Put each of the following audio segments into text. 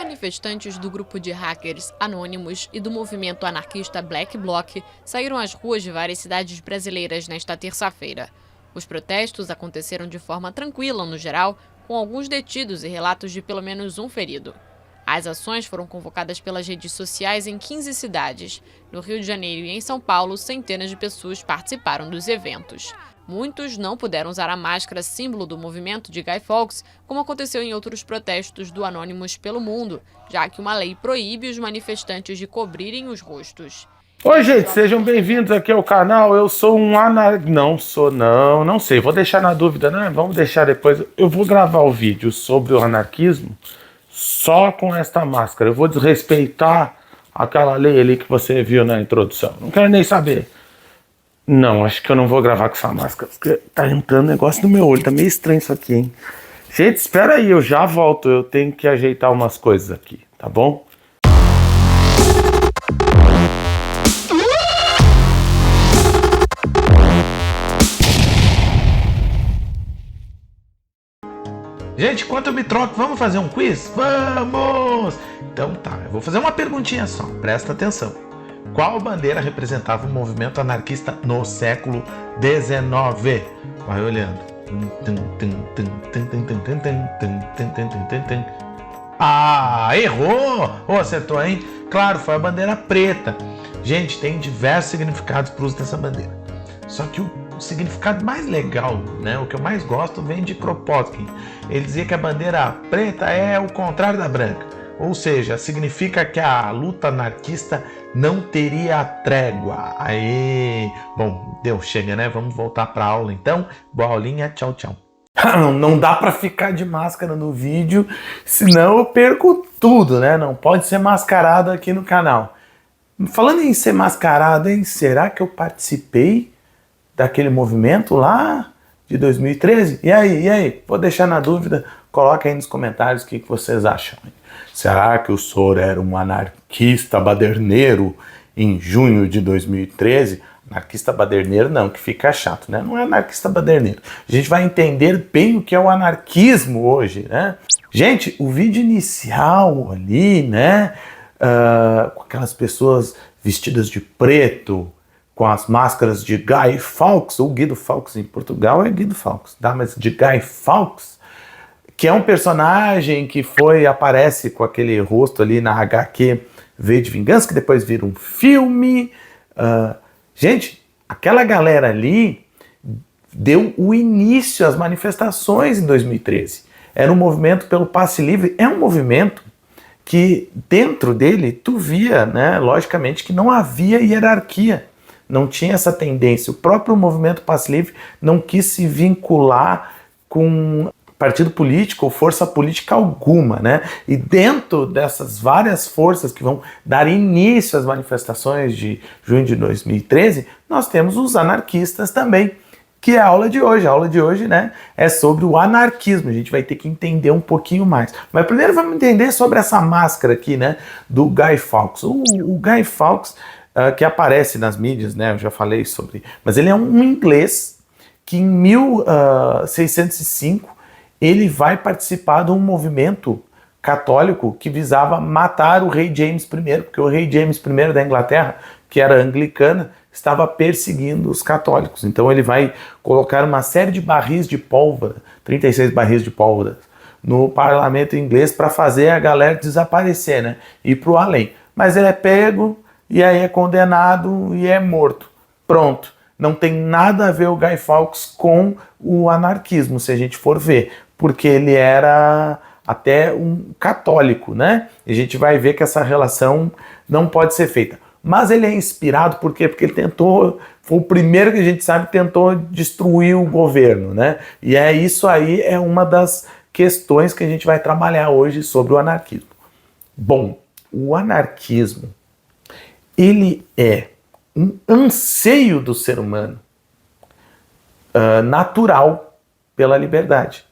Manifestantes do grupo de hackers Anonymous e do movimento anarquista Black Bloc saíram às ruas de várias cidades brasileiras nesta terça-feira. Os protestos aconteceram de forma tranquila no geral, com alguns detidos e relatos de pelo menos um ferido. As ações foram convocadas pelas redes sociais em 15 cidades. No Rio de Janeiro e em São Paulo, centenas de pessoas participaram dos eventos. Muitos não puderam usar a máscara símbolo do movimento de Guy Fawkes, como aconteceu em outros protestos do Anonymous pelo mundo, já que uma lei proíbe os manifestantes de cobrirem os rostos. Oi, gente, sejam bem-vindos aqui ao canal. Eu sou um não sei, vou deixar na dúvida, né? Vamos deixar depois. Eu vou gravar o vídeo sobre o anarquismo só com esta máscara. Eu vou desrespeitar aquela lei ali que você viu na introdução. Não quero nem saber. Não, acho que eu não vou gravar com essa máscara, porque tá entrando negócio no meu olho, tá meio estranho isso aqui, hein? Gente, espera aí, eu já volto, eu tenho que ajeitar umas coisas aqui, tá bom? Gente, enquanto eu me troco, vamos fazer um quiz? Vamos! Então tá, eu vou fazer uma perguntinha só, presta atenção. Qual bandeira representava o movimento anarquista no século XIX? Vai olhando. Ah, errou! Oh, acertou, hein? Claro, foi a bandeira preta. Gente, tem diversos significados para o uso dessa bandeira. Só que o significado mais legal, né, o que eu mais gosto, vem de Kropotkin. Ele dizia que a bandeira preta é o contrário da branca. Ou seja, significa que a luta anarquista não teria trégua. Aê! Bom, deu, chega, né? Vamos voltar para a aula então. Boa aulinha, tchau, tchau. Não dá para ficar de máscara no vídeo, senão eu perco tudo, né? Não pode ser mascarado aqui no canal. Falando em ser mascarado, hein? Será que eu participei daquele movimento lá de 2013? E aí? Vou deixar na dúvida, coloca aí nos comentários o que vocês acham. Será que o senhor era um anarquista baderneiro em junho de 2013? Anarquista baderneiro não, que fica chato, né? Não é anarquista baderneiro. A gente vai entender bem o que é o anarquismo hoje, né? Gente, o vídeo inicial ali, né? Com aquelas pessoas vestidas de preto, com as máscaras de Guy Fawkes, ou Guido Fawkes em Portugal é Guido Fawkes, tá? Mas de Guy Fawkes, que é um personagem que aparece com aquele rosto ali na HQ V de Vingança, que depois vira um filme. Gente, aquela galera ali deu o início às manifestações em 2013. Era um movimento pelo passe livre, é um movimento que dentro dele tu via, né, logicamente, que não havia hierarquia. Não tinha essa tendência. O próprio movimento passe livre não quis se vincular com partido político ou força política alguma, né? E dentro dessas várias forças que vão dar início às manifestações de junho de 2013, nós temos os anarquistas também, que é a aula de hoje. A aula de hoje, né, é sobre o anarquismo. A gente vai ter que entender um pouquinho mais. Mas primeiro vamos entender sobre essa máscara aqui, né, do Guy Fawkes. O Guy Fawkes, que aparece nas mídias, né, eu já falei sobre, mas ele é um inglês que em 1605 ele vai participar de um movimento católico que visava matar o rei James I, porque o rei James I da Inglaterra, que era anglicana, estava perseguindo os católicos. Então ele vai colocar uma série de barris de pólvora, 36 barris de pólvora, no parlamento inglês para fazer a galera desaparecer, né, ir para o além. Mas ele é pego e aí é condenado e é morto. Pronto. Não tem nada a ver o Guy Fawkes com o anarquismo, se a gente for ver, porque ele era até um católico, né? E a gente vai ver que essa relação não pode ser feita. Mas ele é inspirado por quê? Porque ele foi o primeiro que a gente sabe que tentou destruir o governo, né? E isso aí é uma das questões que a gente vai trabalhar hoje sobre o anarquismo. Bom, o anarquismo, ele é um anseio do ser humano natural pela liberdade.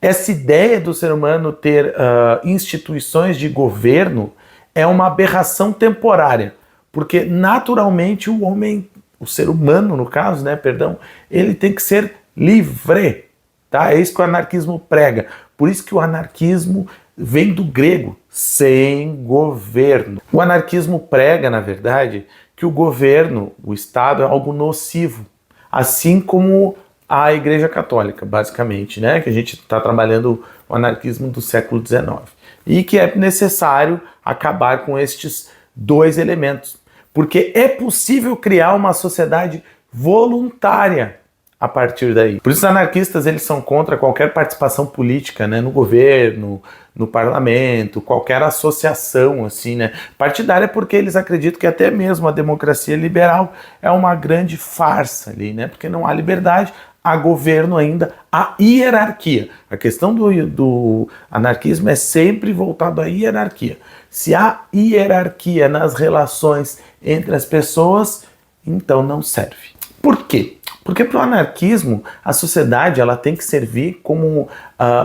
Essa ideia do ser humano ter instituições de governo é uma aberração temporária, porque naturalmente o homem, o ser humano no caso, né, perdão, ele tem que ser livre, tá? É isso que o anarquismo prega. Por isso que o anarquismo vem do grego, sem governo. O anarquismo prega, na verdade, que o governo, o Estado, é algo nocivo, assim como a Igreja Católica, basicamente, né? Que a gente está trabalhando o anarquismo do século XIX. E que é necessário acabar com estes dois elementos, porque é possível criar uma sociedade voluntária a partir daí. Por isso os anarquistas eles são contra qualquer participação política, né, no governo, no parlamento, qualquer associação assim, né, partidária, porque eles acreditam que até mesmo a democracia liberal é uma grande farsa ali, né, porque não há liberdade, há governo ainda, há hierarquia. A questão do anarquismo é sempre voltado à hierarquia. Se há hierarquia nas relações entre as pessoas, então não serve. Por quê? Porque para o anarquismo, a sociedade ela tem que servir como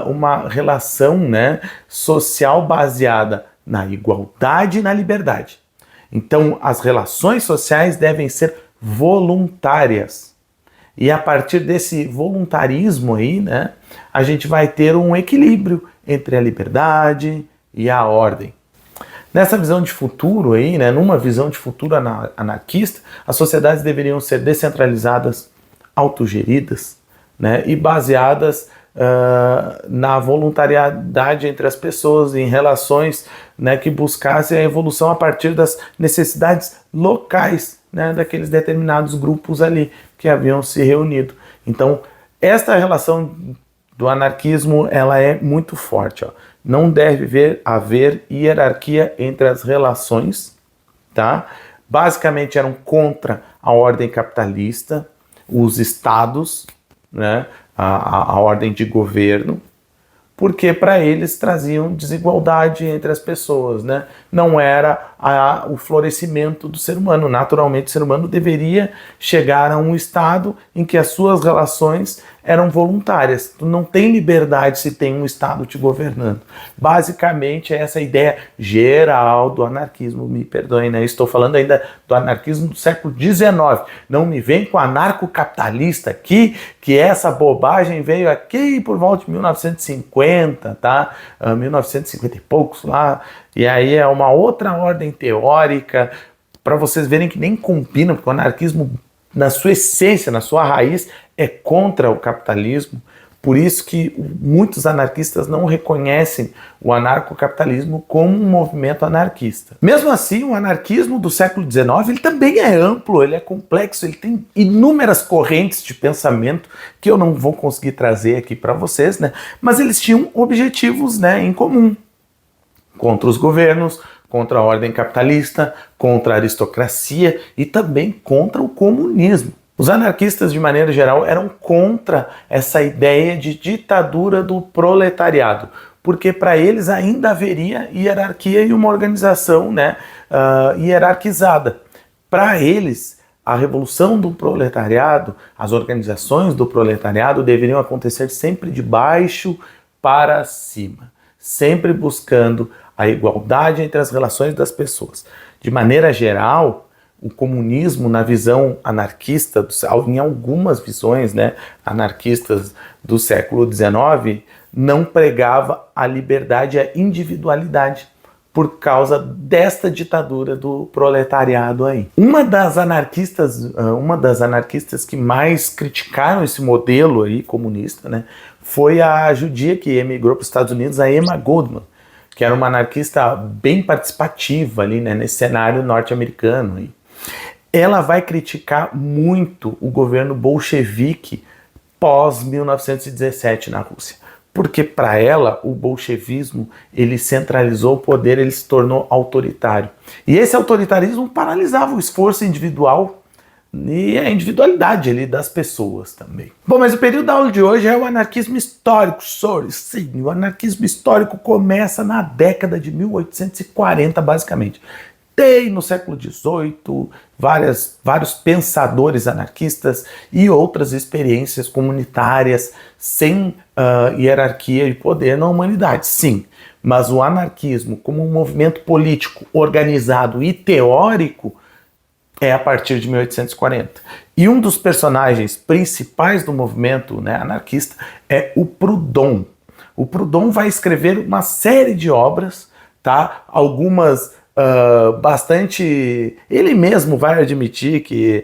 uma relação, né, social baseada na igualdade e na liberdade. Então, as relações sociais devem ser voluntárias. E a partir desse voluntarismo aí, né, a gente vai ter um equilíbrio entre a liberdade e a ordem. Nessa visão de futuro aí, né, numa visão de futuro anarquista, as sociedades deveriam ser descentralizadas, autogeridas, né, e baseadas na voluntariedade entre as pessoas, em relações, né, que buscassem a evolução a partir das necessidades locais, né, daqueles determinados grupos ali que haviam se reunido. Então, esta relação do anarquismo ela é muito forte. Ó. Não deve haver hierarquia entre as relações, tá? Basicamente eram contra a ordem capitalista, os estados, né, a ordem de governo, porque para eles traziam desigualdade entre as pessoas, né? Não era o florescimento do ser humano. Naturalmente, o ser humano deveria chegar a um estado em que as suas relações eram voluntárias. Tu não tem liberdade se tem um estado te governando. Basicamente, é essa ideia geral do anarquismo. Me perdoem, né? Estou falando ainda do anarquismo do século XIX. Não me vem com anarcocapitalista aqui, que essa bobagem veio aqui por volta de 1950, tá? 1950 e poucos lá. E aí é uma outra ordem teórica, para vocês verem que nem combina, porque o anarquismo, na sua essência, na sua raiz, é contra o capitalismo. Por isso que muitos anarquistas não reconhecem o anarcocapitalismo como um movimento anarquista. Mesmo assim, o anarquismo do século XIX ele também é amplo, ele é complexo, ele tem inúmeras correntes de pensamento que eu não vou conseguir trazer aqui para vocês, né? Mas eles tinham objetivos, né, em comum. Contra os governos, contra a ordem capitalista, contra a aristocracia e também contra o comunismo. Os anarquistas, de maneira geral, eram contra essa ideia de ditadura do proletariado, porque para eles ainda haveria hierarquia e uma organização, né, hierarquizada. Para eles, a revolução do proletariado, as organizações do proletariado deveriam acontecer sempre de baixo para cima, sempre buscando a igualdade entre as relações das pessoas. De maneira geral, o comunismo, na visão anarquista, em algumas visões, né, anarquistas do século XIX, não pregava a liberdade e a individualidade por causa desta ditadura do proletariado aí. Uma das anarquistas que mais criticaram esse modelo aí comunista, né, foi a judia que emigrou para os Estados Unidos, a Emma Goldman, que era uma anarquista bem participativa ali, né, nesse cenário norte-americano aí. Ela vai criticar muito o governo bolchevique pós-1917 na Rússia, porque para ela o bolchevismo ele centralizou o poder, ele se tornou autoritário. E esse autoritarismo paralisava o esforço individual e a individualidade ali das pessoas também. Bom, mas o período da aula de hoje é o anarquismo histórico, sim, o anarquismo histórico começa na década de 1840, basicamente. Tem no século XVIII vários pensadores anarquistas e outras experiências comunitárias sem hierarquia e poder na humanidade, sim. Mas o anarquismo como um movimento político organizado e teórico é a partir de 1840. E um dos personagens principais do movimento, né, anarquista é o Proudhon. O Proudhon vai escrever uma série de obras, tá? Algumas bastante... Ele mesmo vai admitir que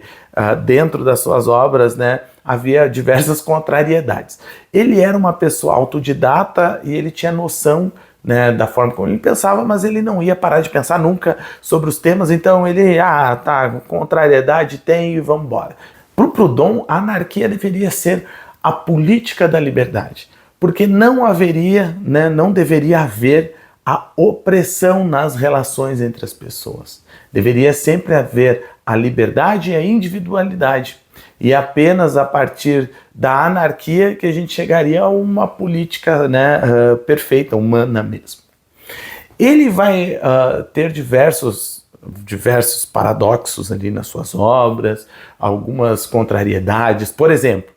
dentro das suas obras, né, havia diversas contrariedades. Ele era uma pessoa autodidata e ele tinha noção, né, da forma como ele pensava, mas ele não ia parar de pensar nunca sobre os temas, então ele, tá, contrariedade tem e vamos embora. Para o Proudhon, a anarquia deveria ser a política da liberdade, porque não haveria, né, não deveria haver a opressão nas relações entre as pessoas. Deveria sempre haver a liberdade e a individualidade. E apenas a partir da anarquia que a gente chegaria a uma política, né, perfeita, humana mesmo. Ele vai ter diversos paradoxos ali nas suas obras, algumas contrariedades. Por exemplo,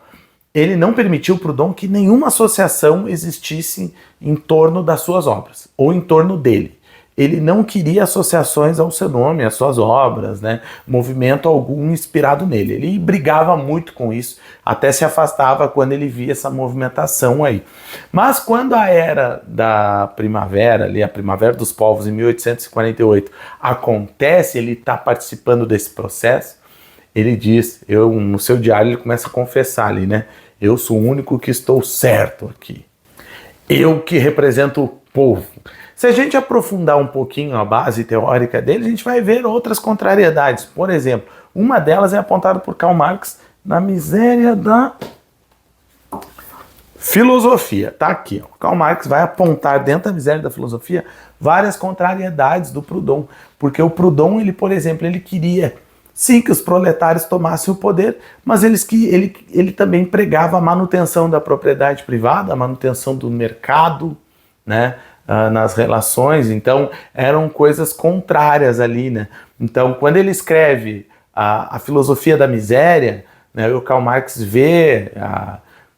ele não permitiu, Proudhon, que nenhuma associação existisse em torno das suas obras, ou em torno dele. Ele não queria associações ao seu nome, às suas obras, né? Movimento algum inspirado nele. Ele brigava muito com isso, até se afastava quando ele via essa movimentação aí. Mas quando a Era da Primavera, ali, a Primavera dos Povos, em 1848, acontece, ele está participando desse processo, ele diz, no seu diário ele começa a confessar ali, né? Eu sou o único que estou certo aqui. Eu que represento o povo. Se a gente aprofundar um pouquinho a base teórica dele, a gente vai ver outras contrariedades. Por exemplo, uma delas é apontada por Karl Marx na Miséria da Filosofia. Tá aqui, ó. Karl Marx vai apontar dentro da Miséria da Filosofia várias contrariedades do Proudhon. Porque o Proudhon, ele, por exemplo, ele queria sim que os proletários tomassem o poder, mas ele também pregava a manutenção da propriedade privada, a manutenção do mercado, né, nas relações. Então eram coisas contrárias ali, né? Então quando ele escreve a Filosofia da Miséria, né, o Karl Marx vê,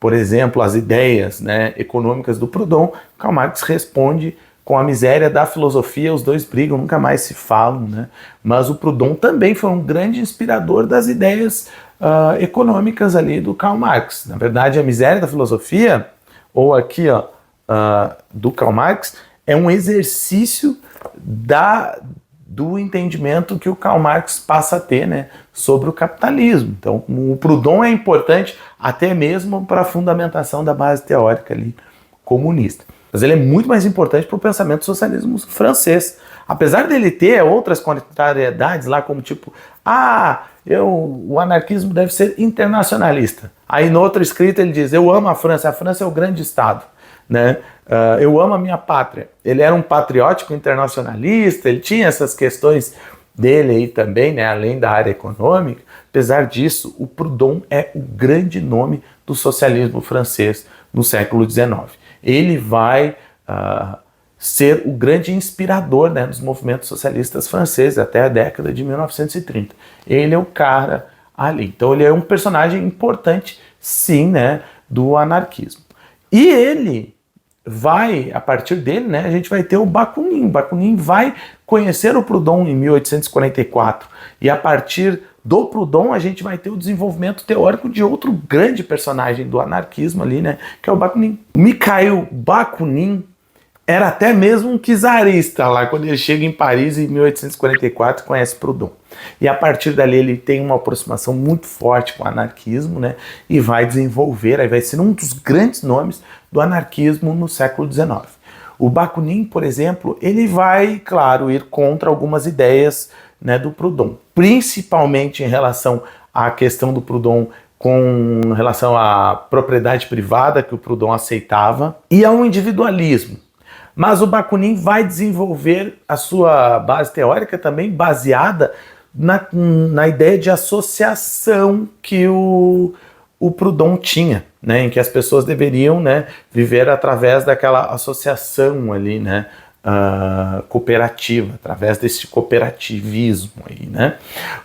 por exemplo, as ideias, né, econômicas do Proudhon, Karl Marx responde com a miséria da filosofia, os dois brigam, nunca mais se falam, né? Mas o Proudhon também foi um grande inspirador das ideias econômicas ali do Karl Marx. Na verdade, a Miséria da Filosofia, ou aqui, do Karl Marx, é um exercício do entendimento que o Karl Marx passa a ter, né, sobre o capitalismo. Então, o Proudhon é importante até mesmo para a fundamentação da base teórica ali comunista. Mas ele é muito mais importante para o pensamento do socialismo francês. Apesar dele ter outras contrariedades lá, como tipo, o anarquismo deve ser internacionalista. Aí no outro escrito ele diz, eu amo a França é o grande Estado, né? Eu amo a minha pátria. Ele era um patriótico internacionalista, ele tinha essas questões dele aí também, né, além da área econômica. Apesar disso, o Proudhon é o grande nome do socialismo francês no século XIX. Ele vai ser o grande inspirador, né, dos movimentos socialistas franceses até a década de 1930. Ele é o cara ali. Então ele é um personagem importante, sim, né, do anarquismo. E ele vai, a partir dele, né, a gente vai ter o Bakunin. Bakunin vai conhecer o Proudhon em 1844. E a partir do Proudhon a gente vai ter o desenvolvimento teórico de outro grande personagem do anarquismo ali, né, que é o Bakunin. Mikhail Bakunin era até mesmo um czarista lá, quando ele chega em Paris em 1844 conhece Proudhon. E a partir dali ele tem uma aproximação muito forte com o anarquismo, né, e vai desenvolver, aí vai ser um dos grandes nomes do anarquismo no século XIX. O Bakunin, por exemplo, ele vai, claro, ir contra algumas ideias, né, do Proudhon, principalmente em relação à questão do Proudhon com relação à propriedade privada que o Proudhon aceitava e ao individualismo. Mas o Bakunin vai desenvolver a sua base teórica também baseada na ideia de associação que o Proudhon tinha, né, em que as pessoas deveriam, né, viver através daquela associação ali, né, cooperativa, através desse cooperativismo aí, né.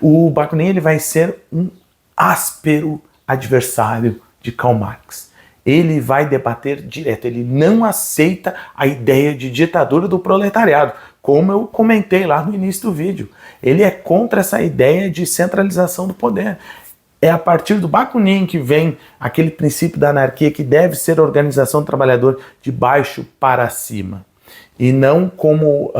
O Bakunin ele vai ser um áspero adversário de Karl Marx. Ele vai debater direto, ele não aceita a ideia de ditadura do proletariado, como eu comentei lá no início do vídeo. Ele é contra essa ideia de centralização do poder. É a partir do Bakunin que vem aquele princípio da anarquia que deve ser a organização do trabalhador de baixo para cima. e não como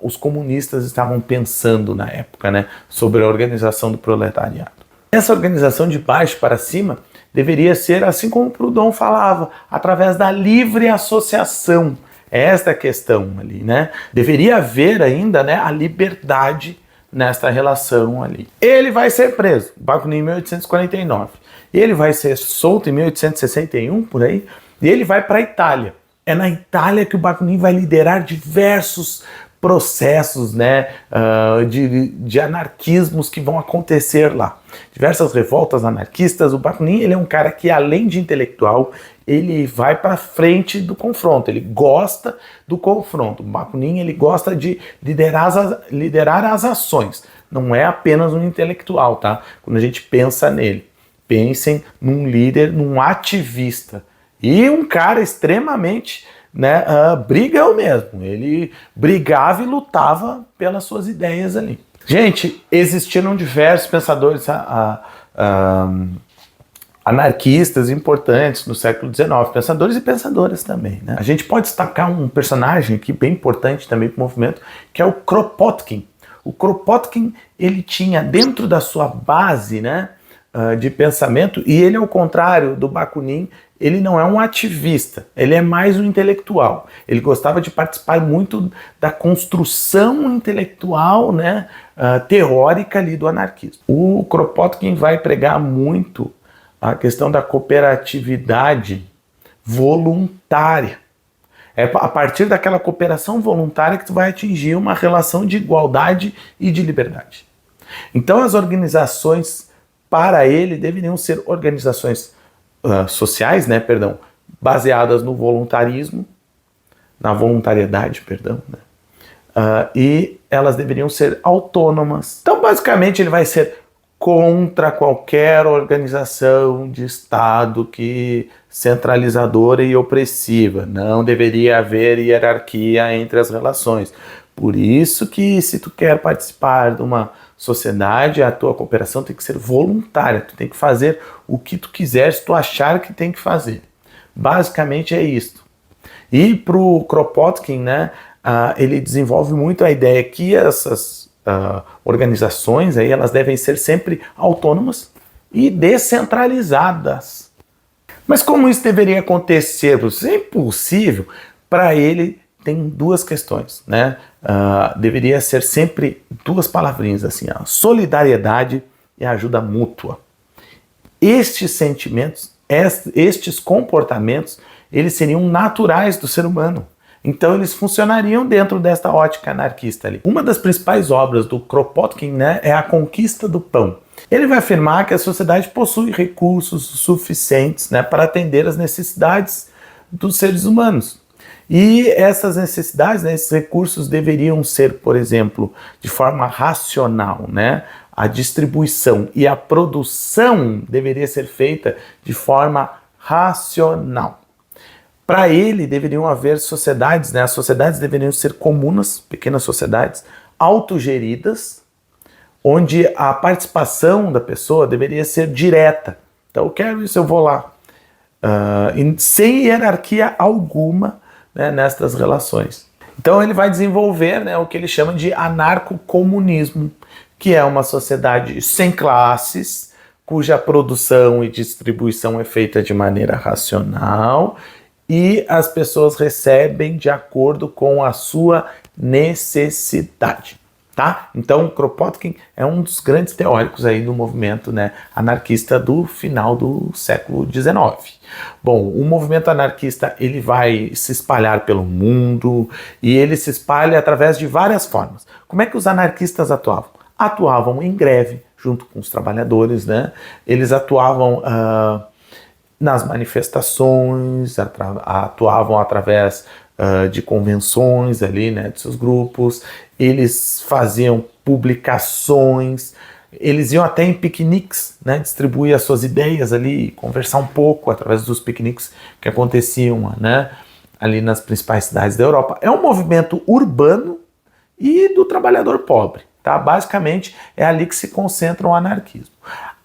os comunistas estavam pensando na época, né, sobre a organização do proletariado. Essa organização de baixo para cima deveria ser, assim como o Proudhon falava, através da livre associação. Esta é a questão ali, né? Deveria haver ainda, né, a liberdade nesta relação ali. Ele vai ser preso, Bakunin, em 1849. Ele vai ser solto em 1861, por aí, e ele vai para a Itália. É na Itália que o Bakunin vai liderar diversos processos, né, de anarquismos que vão acontecer lá. Diversas revoltas anarquistas. O Bakunin, ele é um cara que, além de intelectual, ele vai para frente do confronto, ele gosta do confronto. O Bakunin, ele gosta de liderar as ações, não é apenas um intelectual, tá? Quando a gente pensa nele, pensem num líder, num ativista, e um cara extremamente, né, brigão mesmo. Ele brigava e lutava pelas suas ideias ali. Gente, existiram diversos pensadores anarquistas importantes no século XIX, pensadores e pensadoras também, né? A gente pode destacar um personagem aqui bem importante também para o movimento, que é o Kropotkin. O Kropotkin, ele tinha dentro da sua base, né, de pensamento, e ele, ao contrário do Bakunin, ele não é um ativista, ele é mais um intelectual. Ele gostava de participar muito da construção intelectual, né, teórica ali do anarquismo. O Kropotkin vai pregar muito a questão da cooperatividade voluntária. É a partir daquela cooperação voluntária que tu vai atingir uma relação de igualdade e de liberdade. Então as organizações, para ele, deveriam ser organizações sociais, né, baseadas no voluntarismo, na voluntariedade, né, e elas deveriam ser autônomas. Então, basicamente, ele vai ser contra qualquer organização de Estado centralizadora e opressiva. Não deveria haver hierarquia entre as relações. Por isso que, se tu quer participar de uma sociedade, a tua cooperação tem que ser voluntária. Tu tem que fazer o que tu quiser, se tu achar que tem que fazer. Basicamente é isso. E para o Kropotkin, né, ele desenvolve muito a ideia que essas organizações aí, elas devem ser sempre autônomas e descentralizadas. Mas como isso deveria acontecer? Isso é impossível. Para ele, tem duas questões, né? Deveria ser sempre duas palavrinhas assim, solidariedade e ajuda mútua. Estes sentimentos, estes comportamentos, eles seriam naturais do ser humano. Então eles funcionariam dentro desta ótica anarquista ali. Uma das principais obras do Kropotkin, né, é A Conquista do Pão. Ele vai afirmar que a sociedade possui recursos suficientes, né, para atender às necessidades dos seres humanos. E essas necessidades, né, esses recursos deveriam ser, por exemplo, de forma racional, né? A distribuição e a produção deveria ser feita de forma racional. Para ele, deveriam haver sociedades, né? As sociedades deveriam ser comunas, pequenas sociedades, autogeridas, onde a participação da pessoa deveria ser direta. Então, eu quero isso, eu vou lá. Sem hierarquia alguma, né, nestas relações. Então ele vai desenvolver, né, o que ele chama de anarcocomunismo, que é uma sociedade sem classes, cuja produção e distribuição é feita de maneira racional e as pessoas recebem de acordo com a sua necessidade. Tá? Então Kropotkin é um dos grandes teóricos aí do movimento, né, anarquista do final do século XIX. Bom, o movimento anarquista, ele vai se espalhar pelo mundo e ele se espalha através de várias formas. Como é que os anarquistas atuavam? Atuavam em greve junto com os trabalhadores, né? Eles atuavam nas manifestações, atuavam através de convenções ali, né, de seus grupos, eles faziam publicações, eles iam até em piqueniques, né, distribuir as suas ideias ali, conversar um pouco através dos piqueniques que aconteciam, né, ali nas principais cidades da Europa. É um movimento urbano e do trabalhador pobre, tá? Basicamente é ali que se concentra o anarquismo.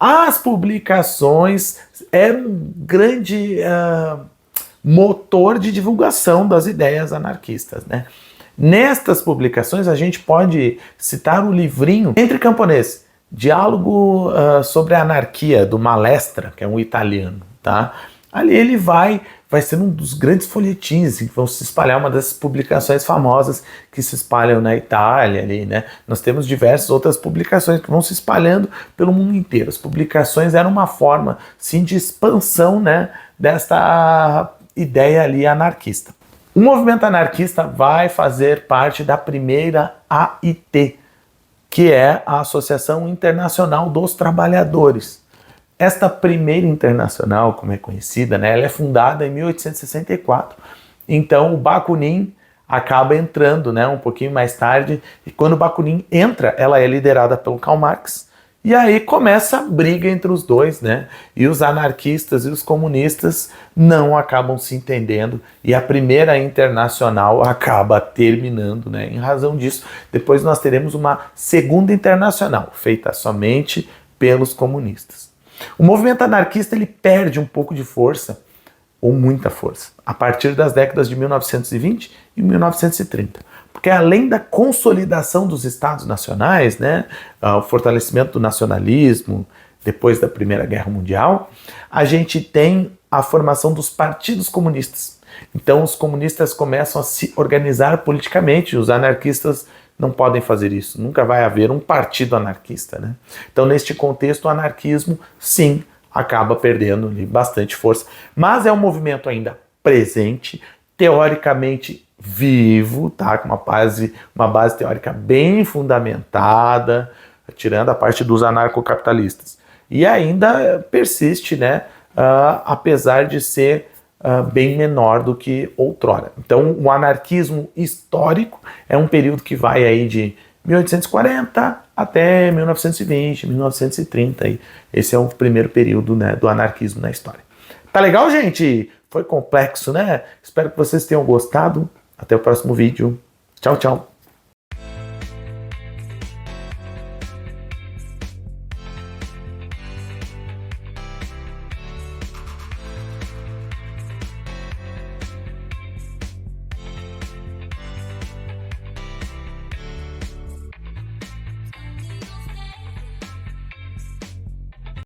As publicações eram um grande motor de divulgação das ideias anarquistas, né? Nestas publicações a gente pode citar o livrinho Entre Camponês, Diálogo sobre a Anarquia, do Malestra, que é um italiano, tá? Ali ele vai ser um dos grandes folhetins que vão se espalhar, uma dessas publicações famosas que se espalham na Itália ali, né? Nós temos diversas outras publicações que vão se espalhando pelo mundo inteiro. As publicações eram uma forma, sim, de expansão, né, desta ideia ali anarquista. O movimento anarquista vai fazer parte da primeira AIT, que é a Associação Internacional dos Trabalhadores. Esta primeira internacional, como é conhecida, né, ela é fundada em 1864. Então o Bakunin acaba entrando, né, um pouquinho mais tarde, e quando o Bakunin entra, ela é liderada pelo Karl Marx, e aí começa a briga entre os dois, né, e os anarquistas e os comunistas não acabam se entendendo, e a primeira internacional acaba terminando, né, em razão disso. Depois nós teremos uma segunda internacional, feita somente pelos comunistas. O movimento anarquista ele perde um pouco de força, ou muita força, a partir das décadas de 1920 e 1930. Porque além da consolidação dos estados nacionais, né, o fortalecimento do nacionalismo depois da Primeira Guerra Mundial, a gente tem a formação dos partidos comunistas. Então os comunistas começam a se organizar politicamente, os anarquistas não podem fazer isso, nunca vai haver um partido anarquista, né? Então, neste contexto, o anarquismo, sim, acaba perdendo bastante força, mas é um movimento ainda presente, teoricamente vivo, tá? Com uma base teórica bem fundamentada, tirando a parte dos anarcocapitalistas. E ainda persiste, né? Apesar de ser bem menor do que outrora. Então, o anarquismo histórico é um período que vai aí de 1840 até 1920, 1930. E esse é o primeiro período, né, do anarquismo na história. Tá legal, gente? Foi complexo, né? Espero que vocês tenham gostado. Até o próximo vídeo. Tchau, tchau.